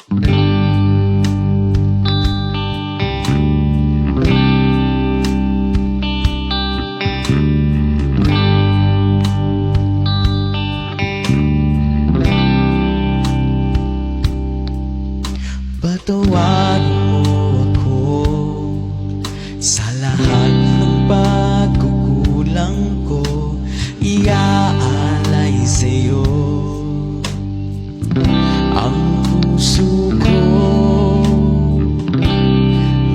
Patawarin mo ako sa lahat ng pagkukulang ko. Iaalay sa'yo ang puso ko.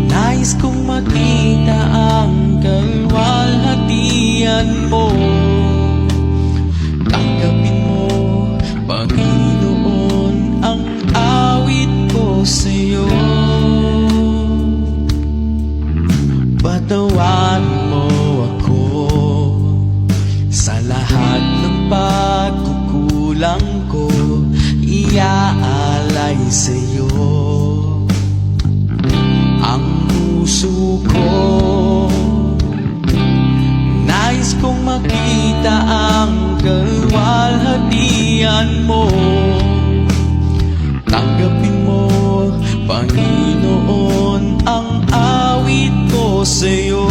Nais kong makita ang kalwalhatian mo. Tanggapin mo, Panginoon, ang awit ko sa'yo. Patawarin mo ako sa lahat ng pagkukulang ko. Iaalay sa'yo ang puso ko. Nais kong makita ang kalwalhatian mo. Tanggapin mo, Panginoon, ang awit ko sa'yo.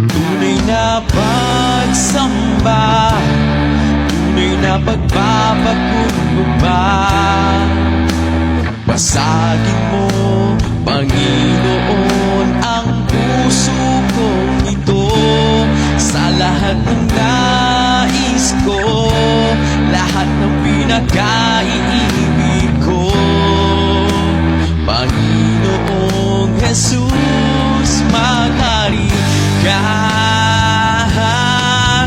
Tunay na pagsamba, tunay na pagpapakumbaba. Basagin mo, Panginoon, ang puso kong ito. Sa lahat ng nais ko, lahat ng pinakaiibig ko, Panginoong Jesus, maghari ka.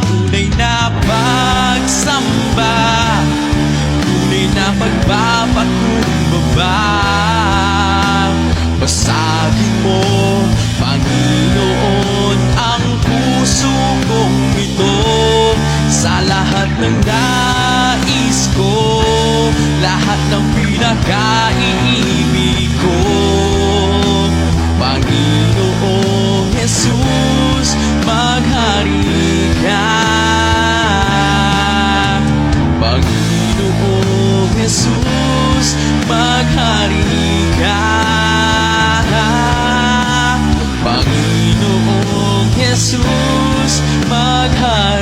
Tunay na pagsamba, tunay na pagpapakumbaba. Basagin mo, Panginoon, ang puso kong ito. Sa lahat ng nais ko, lahat ng pinakaiibig ko, Panginoong Jesus, maghari ka. Panginoong Jesus, maghari ka. Panginoong Jesus, maghari